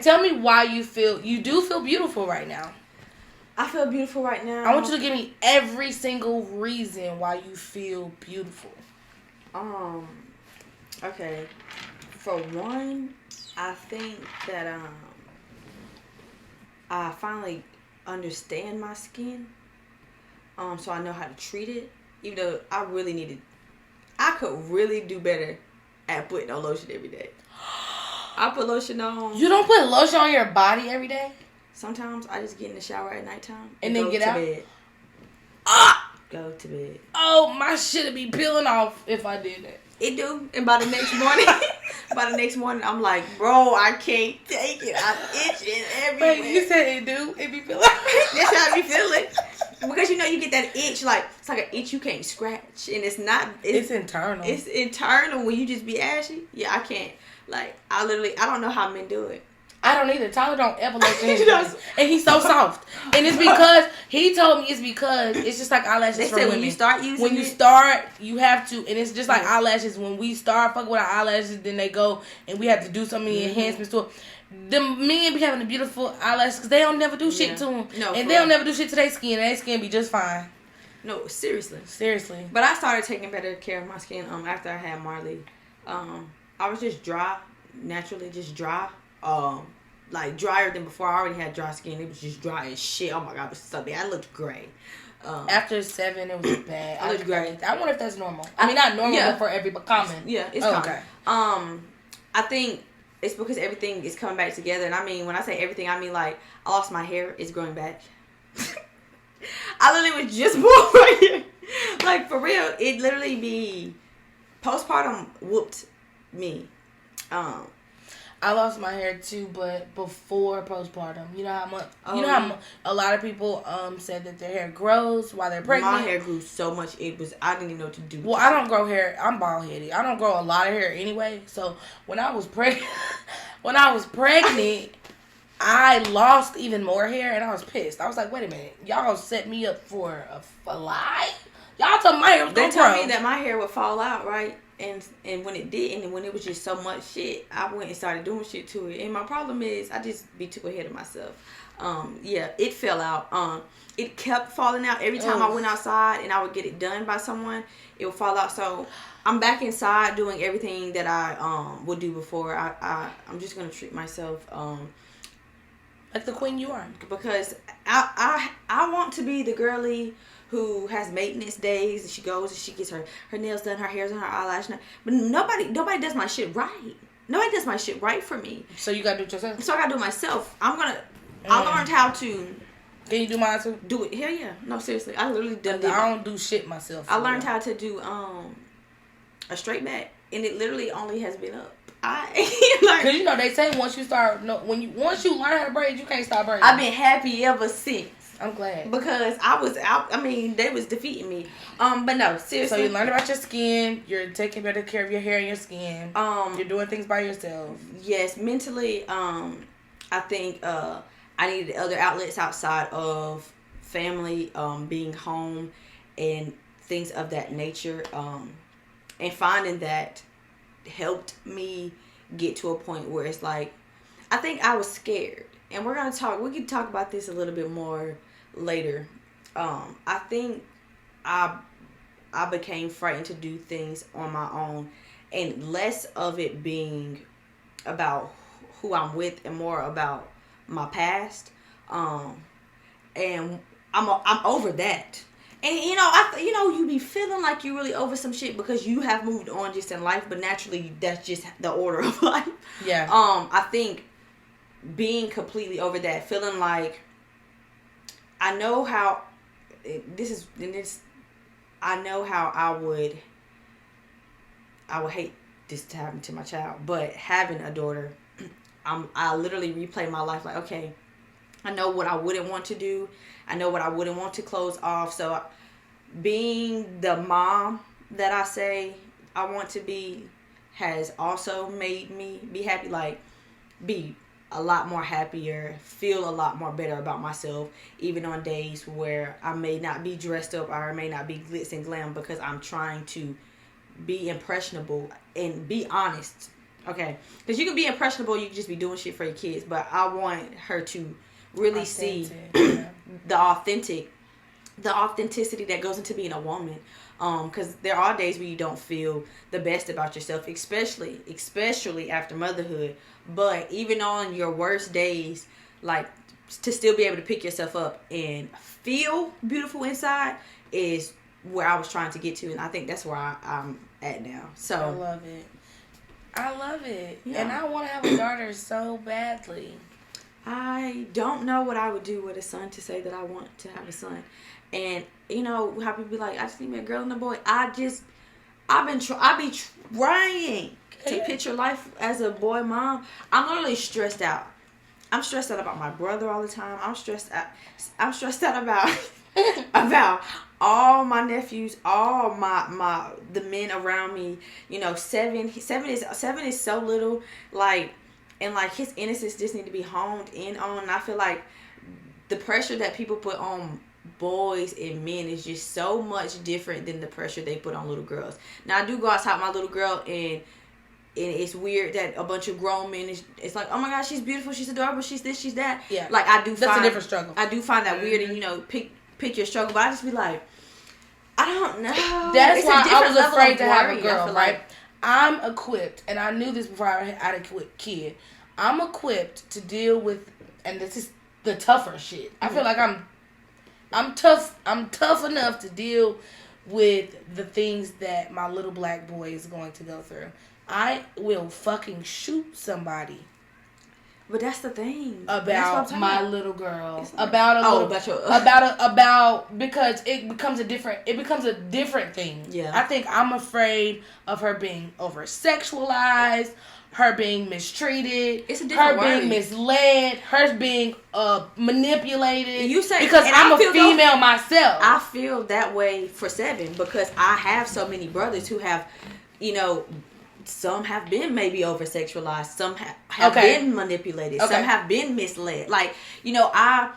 tell me why you do feel beautiful right now. I feel beautiful right now. I want you to give me every single reason why you feel beautiful. Okay. For one, I think that I finally understand my skin. So I know how to treat it. Even though I could really do better at putting on lotion every day. I put lotion on. You don't put lotion on your body every day? Sometimes I just get in the shower at nighttime and then get out. Bed. Go to bed. Oh, my shit'd be peeling off if I did that. It do. And by the next morning, I'm like, bro, I can't take it. I'm itching everywhere. Wait, you said it do? It be peeling off? That's how I be feeling. Because you get that itch, like it's like an itch you can't scratch, and it's not. It's internal. It's internal when you just be ashy. Yeah, I can't. Like I don't know how men do it. I don't either. Tyler don't ever lotion his face, and he's so soft. And it's because he told me it's just like eyelashes they for say women. When you start using when you start, you have to, and it's just like eyelashes. When we start fucking with our eyelashes, then they go, and we have to do so many enhancements to it. The men be having the beautiful eyelashes because they don't never do shit to them. No, and they don't never do shit to their skin, and their skin be just fine. No, seriously. But I started taking better care of my skin after I had Marley. I was just dry, naturally just dry. Like drier than before. I already had dry skin. It was just dry as shit. Oh my god, it was so bad. I looked gray. After 7, it was bad. I looked gray. I wonder if that's normal. I mean, not normal, but for everybody, but common. Yeah, it's common. Okay. I think it's because everything is coming back together. And I mean, when I say everything, I mean like I lost my hair. It's growing back. I literally was just born right here. Like for real, it literally be postpartum whooped me. I lost my hair too, but before postpartum. You know how much? A lot of people said that their hair grows while they're pregnant. My hair grew so much I didn't even know what to do. Well, I don't grow hair. I'm bald headed. I don't grow a lot of hair anyway. So when I was pregnant, I lost even more hair, and I was pissed. I was like, wait a minute, y'all set me up for a lie. Y'all told my hair was gonna grow. They told me that my hair would fall out, right? And when it didn't, and when it was just so much shit, I went and started doing shit to it. And my problem is, I just be too ahead of myself. Yeah, it fell out. It kept falling out every time I went outside, and I would get it done by someone. It would fall out. So I'm back inside doing everything that I would do before. I'm just gonna treat myself like the queen you are, because I want to be the girly who has maintenance days, and she goes and she gets her nails done, her hair's done, her eyelash done. But nobody does my shit right. Nobody does my shit right for me. So you gotta do it yourself? So I gotta do it myself. I learned how to. Can you do mine too? Do it. Hell yeah. No, seriously. I literally done it. I don't do shit myself. I learned how to do a straight back, and it literally only has been up. Because they say once you learn how to braid, you can't stop braiding. I've been happy ever since. I'm glad. Because I was out. I mean, they was defeating me. But no, seriously. So you learned about your skin. You're taking better care of your hair and your skin. You're doing things by yourself. Yes, mentally. I think I needed other outlets outside of family, being home, and things of that nature. And finding that helped me get to a point where it's like, I think I was scared. And we can talk about this a little bit more later. I think I became frightened to do things on my own, and less of it being about who I'm with and more about my past. And I'm over that. And you be feeling like you're really over some shit because you have moved on just in life, but naturally that's just the order of life. Yeah. I think being completely over that, feeling like I know how I know how I would hate this to happen to my child, but having a daughter, I literally replay my life like, okay, I know what I wouldn't want to do. I know what I wouldn't want to close off. So being the mom that I say I want to be has also made me be happy, like be a lot more happier, feel a lot more better about myself, even on days where I may not be dressed up or I may not be glitz and glam, because I'm trying to be impressionable and be honest Okay, because you can be impressionable, you can just be doing shit for your kids, but I want her to really see the authenticity that goes into being a woman. Because there are days where you don't feel the best about yourself, especially after motherhood. But even on your worst days, like, to still be able to pick yourself up and feel beautiful inside is where I was trying to get to, and I think that's where I'm at now. So I love it. Yeah. And I want to have a daughter so badly. I don't know what I would do with a son to say that I want to have a son. And you know how people be like, I just need me a girl and a boy. I be trying to picture life as a boy mom. I'm literally stressed out. I'm stressed out about my brother all the time. I'm stressed out about about all my nephews, all the men around me. You know, seven is so little, like, and like his innocence just need to be honed in on. And I feel like the pressure that people put on boys and men is just so much different than the pressure they put on little girls. Now, I do go outside with my little girl, and it's weird that a bunch of grown men it's like, oh my God, she's beautiful, she's adorable, she's this, she's that. Yeah, like that's a different struggle. I do find that weird, and you know, pick your struggle, but I just be like, I don't know. That's why I was afraid to have a girl, right? I'm equipped, and I knew this before I had a kid. I'm equipped to deal with, and this is the tougher shit. I feel like I'm tough. I'm tough enough to deal with the things that my little black boy is going to go through. I will fucking shoot somebody. But that's the thing about my little girl. Because it becomes a different thing. Yeah. I think I'm afraid of her being over sexualized, her being mistreated, her being misled, her being manipulated. You say, because I'm a female myself. I feel that way for Seven because I have so many brothers who have, you know, some have been maybe over sexualized, some have been manipulated, some have been misled. Like, you know, I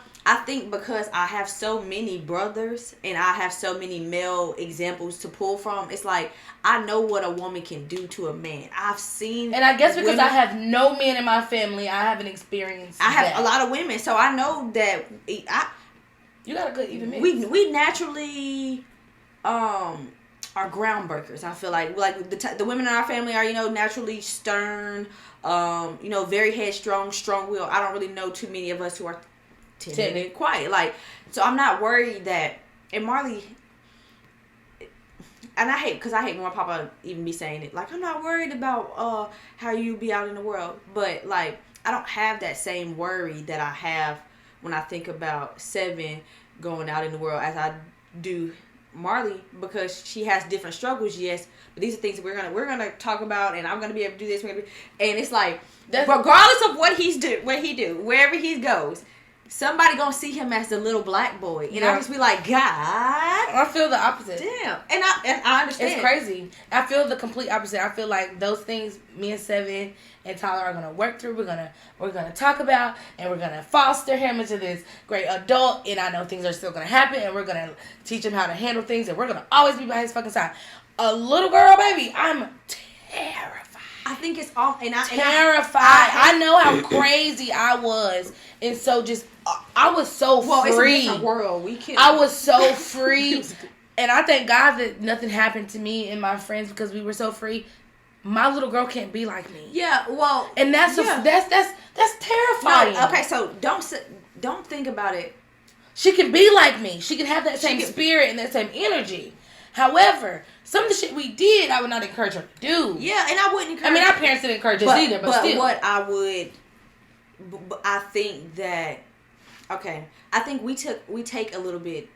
think because I have so many brothers and I have so many male examples to pull from, it's like I know what a woman can do to a man. I've seen, and I guess because women, I have no men in my family, I haven't experienced. I have a lot of women, so I know that you got a good even mix. We naturally are groundbreakers. I feel like the women in our family are, you know, naturally stern, you know, very headstrong, strong-willed. I don't really know too many of us who are timid and quiet. Like, so I'm not worried that, and Marley, and I hate when my papa even be saying it, like, I'm not worried about how you be out in the world, but like, I don't have that same worry that I have when I think about Seven going out in the world as I do Marley, because she has different struggles, yes, but these are things that we're gonna talk about, and I'm gonna be able to do this, and it's like, regardless of what he do, wherever he goes, somebody gonna see him as the little black boy, and I just be like, God, I feel the opposite. Damn, and I understand. It's crazy. I feel the complete opposite. I feel like those things me and Seven and Tyler are gonna work through. We're gonna talk about, and we're gonna foster him into this great adult. And I know things are still gonna happen, and we're gonna teach him how to handle things, and we're gonna always be by his fucking side. A little girl, baby, I'm terrified. I think it's all, and terrified. I know how crazy I was, and so just I was so free. It's a different world. I was so free, and I thank God that nothing happened to me and my friends because we were so free. My little girl can't be like me. Yeah, well, and that's terrifying. No, okay, so don't think about it. She can be like me. She can have that same spirit and that same energy. However, some of the shit we did, I would not encourage her to do. Yeah, and I wouldn't encourage. I mean, our parents didn't encourage us either, but still. What I would, I think that, okay, I think we take a little bit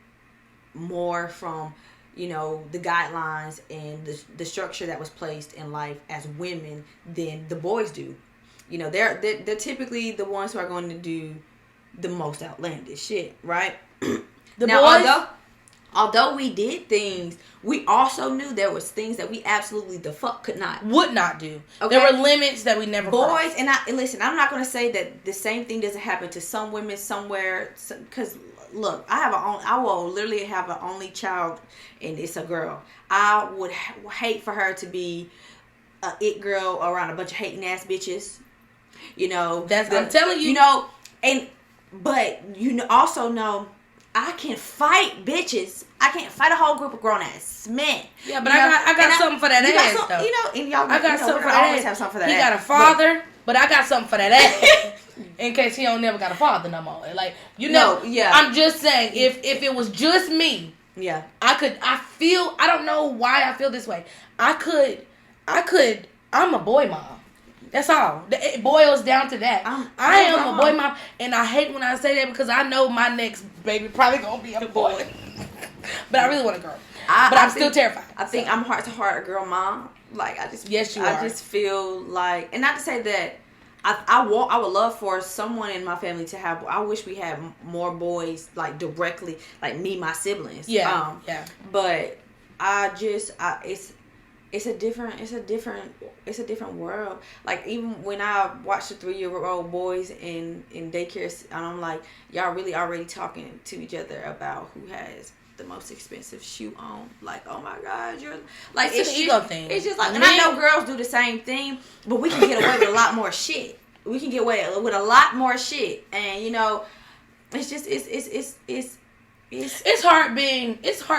more from, you know, the guidelines and the structure that was placed in life as women than the boys do. You know, they're typically the ones who are going to do the most outlandish shit, right? Although we did things, we also knew there was things that we absolutely the fuck would not do. Okay? There were limits that we never crossed. And listen, I'm not going to say that the same thing doesn't happen to some women somewhere, because look, I will literally have an only child, and it's a girl. I would hate for her to be a it girl around a bunch of hating ass bitches. You know, I'm telling you. You know, but you also know I can fight bitches. I can't fight a whole group of grown ass men. Yeah, but I got something for that ass though. You know, and y'all, I got something for that always ass. Have something for that he ass. got a father, but I got something for that ass. In case he don't never got a father no more. Like, you know, I'm just saying, if it was just me, yeah, I don't know why I feel this way. I'm a boy mom. That's all. It boils down to that. I am a boy mom, and I hate when I say that because I know my next baby probably gonna be a boy. But I really want a girl. I'm still terrified. I think I'm heart to heart a girl mom. Like I just, yes, you are. I just feel like, and not to say that I would love for someone in my family to have. I wish we had more boys, like directly, like me, my siblings. Yeah, But it's a different world. Like even when I watch the 3-year-old boys in daycare, and I'm like, y'all really already talking to each other about who has the most expensive shoe on. Like, oh my God, you're like, it's an ego thing. It's just like, and I know girls do the same thing, but we can get away with a lot more shit. We can get away with a lot more shit, and you know, it's just it's hard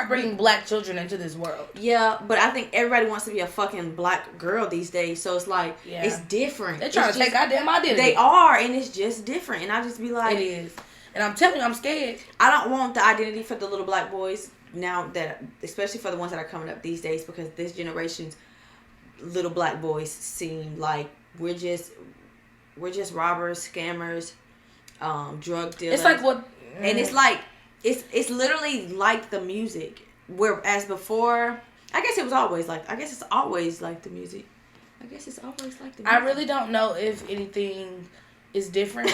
bringing black children into this world. Yeah, but I think everybody wants to be a fucking black girl these days, so it's like it's different. They're trying to take goddamn identity. They are, and it's just different. And I just be like, it is. And I'm telling you, I'm scared. I don't want the identity for the little black boys now, that especially for the ones that are coming up these days, because this generation's little black boys seem like we're just robbers, scammers, drug dealers. It's like what, and it's like it's literally like the music. Whereas before, I guess it was always like. I guess it's always like the music. I really don't know if anything is different.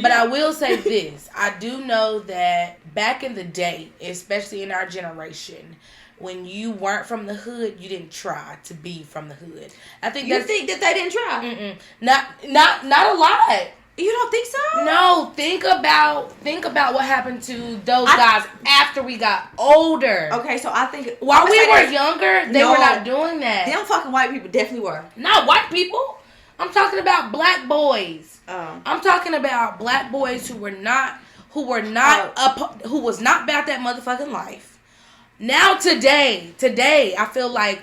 But I will say this. I do know that back in the day, especially in our generation, when you weren't from the hood, you didn't try to be from the hood. I think you think that they didn't try. Not a lot. You don't think so? No. Think about what happened to those guys after we got older. Okay, so I think while we were younger, they were not doing that. Them fucking white people definitely were. Not white people. I'm talking about black boys. I'm talking about black boys who was not about that motherfucking life. Now today, I feel like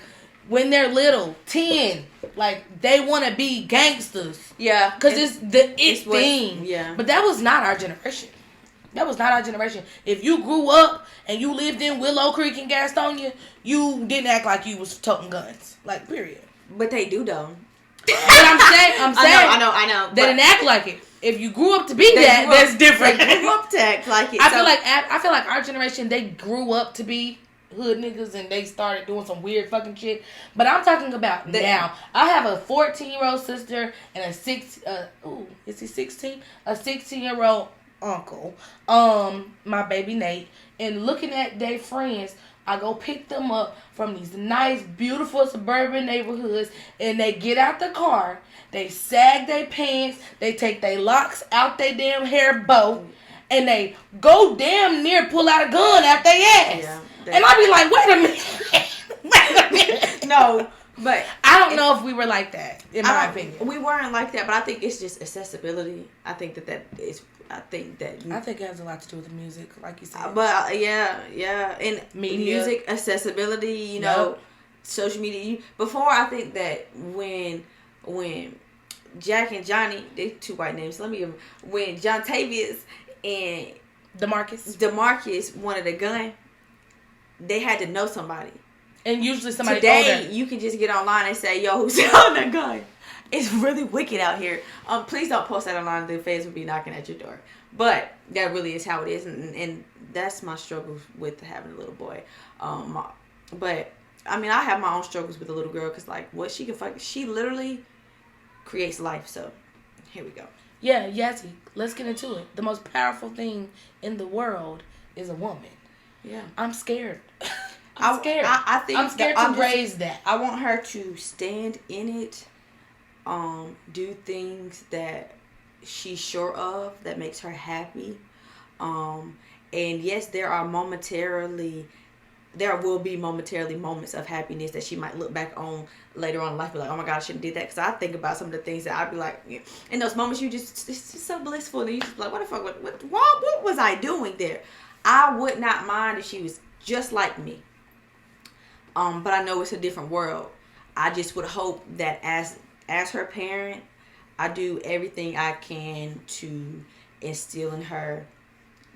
when they're little, 10, like they want to be gangsters. Yeah, because it's the thing. Yeah, but that was not our generation. If you grew up and you lived in Willow Creek in Gastonia, you didn't act like you was toting guns. Like, period. But they do though. But I'm saying, I know. They didn't act like it. If you grew up to be that, that's different. They grew up to act like it. I feel like our generation, they grew up to be hood niggas and they started doing some weird fucking shit. But I'm talking about now. I have a 14-year-old sister and a 16-year-old uncle. My baby Nate. And looking at their friends, I go pick them up from these nice, beautiful suburban neighborhoods, and they get out the car, they sag their pants, they take their locks out their damn hair bow, and they go damn near pull out a gun out their ass. Yeah, and I be like, wait a minute. No, but I don't know if we were like that, in my opinion. We weren't like that, but I think it's just accessibility. I think it has a lot to do with the music, like you said. But yeah, and media. Music accessibility, you know, social media. Before, I think that when Jack and Johnny, they two white names. When John Tavius and Demarcus wanted a gun, they had to know somebody. And usually somebody today older. You can just get online and say, "Yo, who's selling a gun?" It's really wicked out here. Please don't post that online. The feds will be knocking at your door. But that really is how it is, and that's my struggle with having a little boy. But I mean, I have my own struggles with a little girl because, like, what she can fuck, she literally creates life. So here we go. Yeah, Yazzie, let's get into it. The most powerful thing in the world is a woman. Yeah, I'm scared. I'm scared. I think I'm scared to raise that. I want her to stand in it. Do things that she's sure of that makes her happy. And yes, there are momentarily there will be momentarily moments of happiness that she might look back on later on in life, be like, oh my God, I shouldn't have did that. Because I think about some of the things that I'd be like, in those moments, it's just so blissful. And you just be like, what the fuck, what was I doing there? I would not mind if she was just like me. But I know it's a different world. I just would hope that as her parent, I do everything I can to instill in her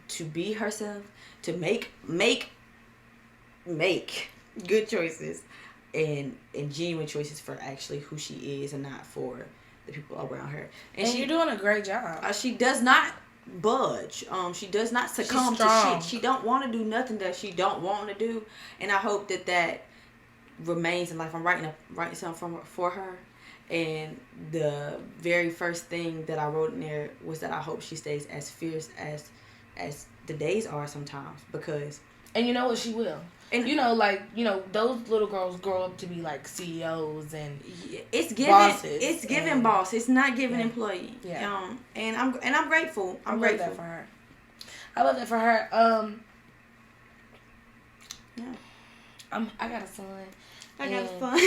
to be herself, to make good choices and genuine choices for actually who she is and not for the people around her. And you're doing a great job. She does not budge. She does not succumb to shit. She don't want to do nothing that she don't want to do. And I hope that remains in life. I'm writing something for her. And the very first thing that I wrote in there was that I hope she stays as fierce as the days are sometimes, because... And you know what? She will. And those little girls grow up to be like CEOs and it's given bosses. It's given boss. It's not given employee. Yeah. And I'm grateful. I'm grateful that for her. I love that for her. Yeah. I got a son. I got a son.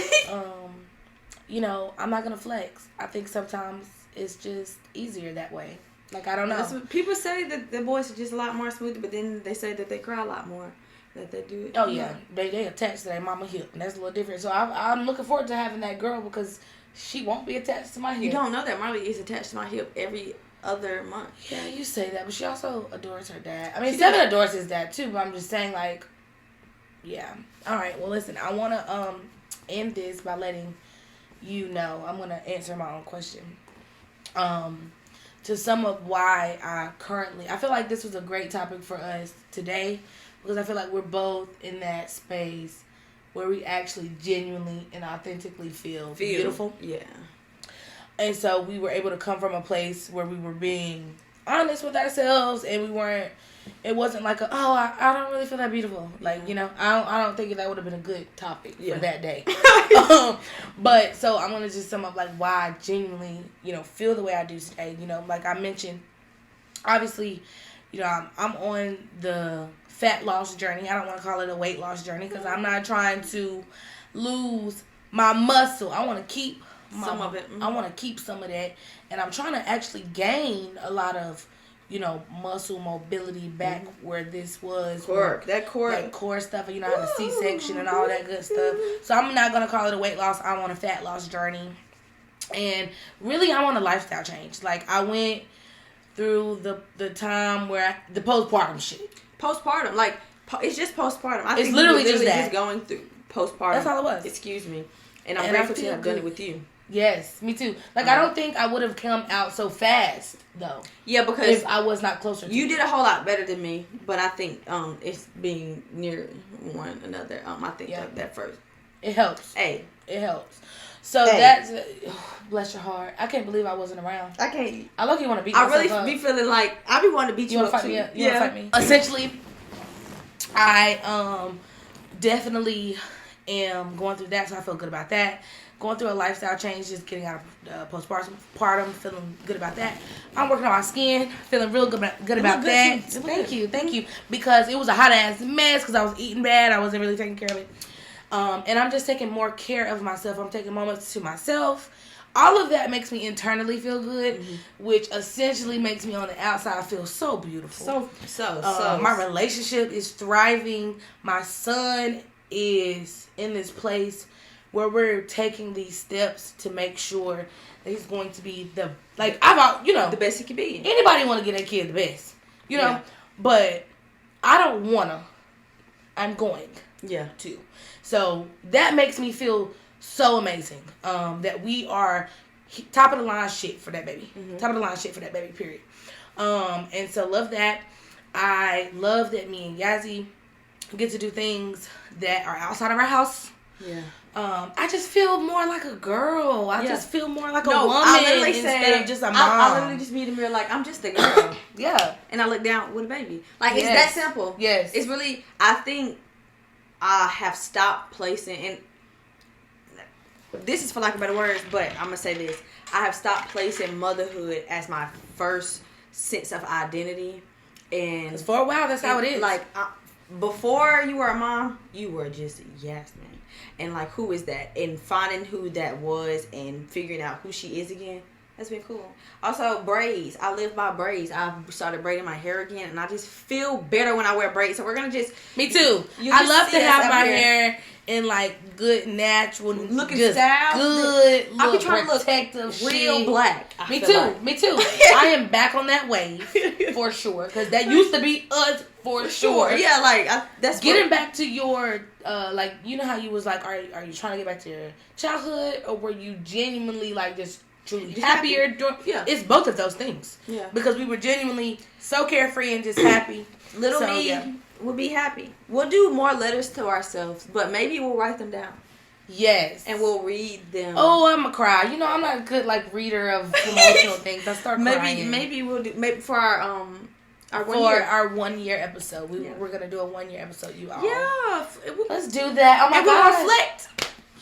I'm not gonna flex. I think sometimes it's just easier that way. Like, I don't know. People say that the boys are just a lot more smooth, but then they say that they cry a lot more. That they do it. Oh yeah, they attached to their mama hip, and that's a little different. So I'm looking forward to having that girl because she won't be attached to my hip. You don't know that Marley is attached to my hip every other month. Yeah, you say that, but she also adores her dad. I mean, Seven adores his dad too, but I'm just saying, like, yeah. All right. Well, listen, I want to end this by letting you know. I'm gonna answer my own question. To sum up why I feel like this was a great topic for us today, because I feel like we're both in that space where we actually genuinely and authentically feel beautiful. Yeah. And so we were able to come from a place where we were being honest with ourselves, and it wasn't like I don't really feel that beautiful. Like, I don't think that would have been a good topic for that day. But so I'm going to just sum up like why I genuinely, feel the way I do today. Like I mentioned, obviously, I'm on the fat loss journey. I don't want to call it a weight loss journey because I'm not trying to lose my muscle. I want to keep some of it. I want to keep some of that, and I'm trying to actually gain a lot of muscle mobility back where this was core stuff, and I had a C-section and all that good stuff. So I'm not gonna call it a weight loss. I'm on a fat loss journey, and really I'm on a lifestyle change. Like I went through the time where the postpartum shit. Postpartum, like it's just postpartum. I it's think literally just going through postpartum. That's all it was. Excuse me, and I'm grateful to have done it with you. Yes, me too. Like, I don't think I would have come out so fast, though. Yeah, because... if I was not closer to you. Did a whole lot better than me, but I think it's being near one another. I think that first... It helps. Hey. It helps. So, that's... bless your heart. I can't believe I wasn't around. I can't... I look, you want to beat myself up. I really be feeling like... I be wanting to beat you up, too. You want to fight me? Essentially, I definitely am going through that, so I feel good about that. Going through a lifestyle change, just getting out of postpartum, feeling good about that. I'm working on my skin, feeling real good about that. Thank you. Because it was a hot ass mess because I was eating bad. I wasn't really taking care of it. And I'm just taking more care of myself. I'm taking moments to myself. All of that makes me internally feel good, which essentially makes me on the outside feel so beautiful. So. My relationship is thriving. My son is in this place where we're taking these steps to make sure that he's going to be the best he can be. Anybody want to get their kid the best, but I don't wanna. I'm going to. So that makes me feel so amazing. That we are top of the line shit for that baby. Top of the line shit for that baby. Period. And so love that. I love that me and Yazzie get to do things that are outside of our house. Yeah. I just feel more like a girl. I just feel more like a woman instead of just a mom. I literally just be in the mirror like, I'm just a girl. Yeah. And I look down with a baby. Like, it's that simple. Yes. It's really, I think I have stopped placing, and this is for lack of better words, but I'm going to say this. I have stopped placing motherhood as my first sense of identity. And for a while, that's how it is. Like, before you were a mom, you were just Yasmin. And like, who is that? And finding who that was and figuring out who she is again, that's been cool. Also, braids. I live by braids. I started braiding my hair again, and I just feel better when I wear braids. So we're gonna just... Me too. I love to have my hair in like good natural looking just style. Good. I be trying to look real black. Me too. Me too. I am back on that wave for sure, because that used to be us for sure. Yeah, like that's getting back to your like, you know how you was like, are you trying to get back to your childhood, or were you genuinely like just truly happier? Yeah, it's both of those things. Yeah, because we were genuinely so carefree and just happy. Little me would be happy. We'll do more letters to ourselves, but maybe we'll write them down. Yes. And we'll read them. Oh, I'm a cry. You know, I'm not a good like reader of emotional things. I start crying. Maybe we'll do for our 1 year episode. We're gonna do a 1 year episode. You all. Yeah. Let's do that. Oh my god. We'll reflect.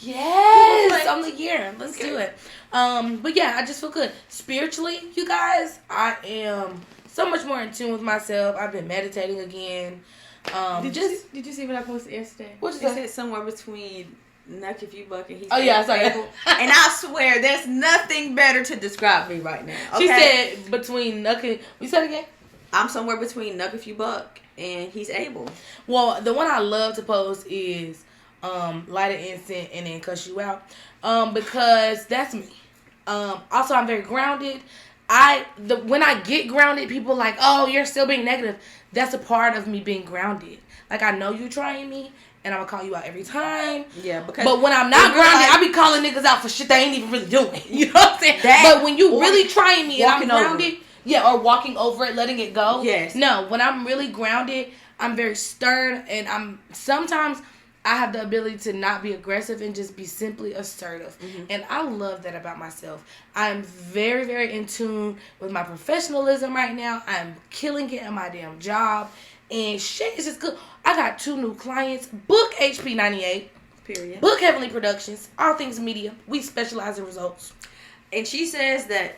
Yes, on the year. Let's do it. But yeah, I just feel good spiritually. You guys, I am so much more in tune with myself. I've been meditating again. Did you see what I posted yesterday? What you said? It said somewhere between Nuck if you buck and he's I saw that. And I swear there's nothing better to describe me right now. Okay? She said between Nuck and... We said it again? I'm somewhere between Nuck if you buck and he's able. Well, the one I love to post is light an incense and then cuss you out. Because that's me. Also, I'm very grounded. When I get grounded, people are like, oh, you're still being negative. That's a part of me being grounded. Like, I know you're trying me, and I'm gonna call you out every time. Yeah, but when I'm not grounded, I be calling niggas out for shit they ain't even really doing. You know what I'm saying? But when you really trying me and I'm grounded, or walking over it, letting it go. Yes. No, when I'm really grounded, I'm very stern, and sometimes I have the ability to not be aggressive and just be simply assertive. Mm-hmm. And I love that about myself. I'm very, very in tune with my professionalism right now. I'm killing it at my damn job. And shit is just good. I got 2 new clients. Book HP98. Period. Book Heavenly Productions. All things media. We specialize in results. And she says that,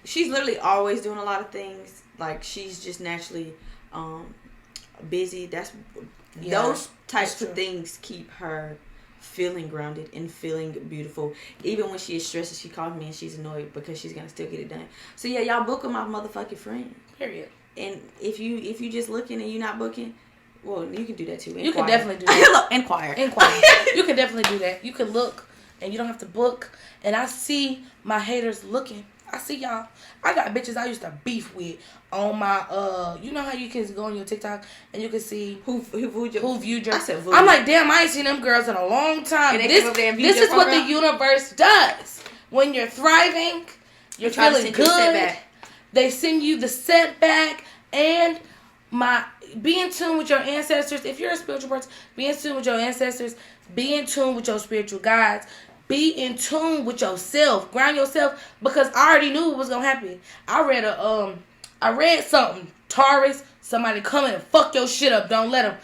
she's literally always doing a lot of things. Like, she's just naturally busy. Those types of things keep her feeling grounded and feeling beautiful. Even when she is stressed, she calls me and she's annoyed because she's gonna still get it done. So yeah, y'all book my motherfucking friend. Period. And if you just looking and you not booking, well, you can do that too. Inquire. You can definitely do that. Inquire. You can definitely do that. You can look and you don't have to book. And I see my haters looking. I see y'all. I got bitches I used to beef with on my you know how you can go on your TikTok and you can see who viewed your... I'm like, damn, I ain't seen them girls in a long time. And this is what the universe does. When you're thriving, you're feeling good. They send you the setback. And be in tune with your ancestors. If you're a spiritual person, be in tune with your ancestors. Be in tune with your spiritual guides. Be in tune with yourself. Ground yourself, because I already knew what was gonna happen. I read something. Taurus, somebody come in and fuck your shit up. Don't let them.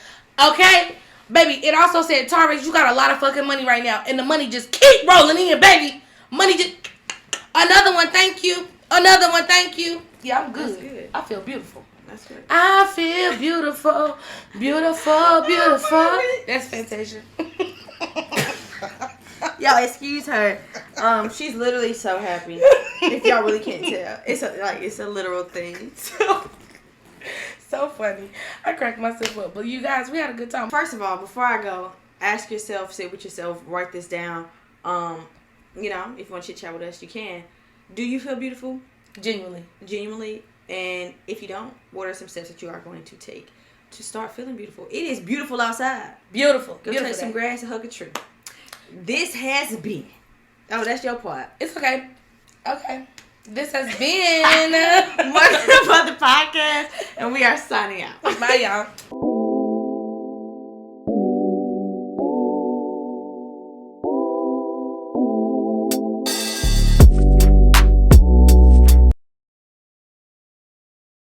Okay, baby. It also said, Taurus, you got a lot of fucking money right now, and the money just keep rolling in, baby. Money just. Another one, thank you. Another one, thank you. Yeah, I'm good. That's good. I feel beautiful. That's good. I feel beautiful, beautiful, beautiful. That's Fantasia. Y'all excuse her. She's literally so happy. If y'all really can't tell, it's a literal thing. So funny. I cracked myself up. But you guys, we had a good time. First of all, before I go, ask yourself, sit with yourself, write this down. If you want to chit chat with us, you can. Do you feel beautiful? Genuinely. And if you don't, what are some steps that you are going to take to start feeling beautiful? It is beautiful outside. Beautiful. Go touch some grass and hug a tree. This has been... Oh, that's your part. It's okay. Okay. This has been... Motherhood Podcast, and we are signing out. Bye, y'all.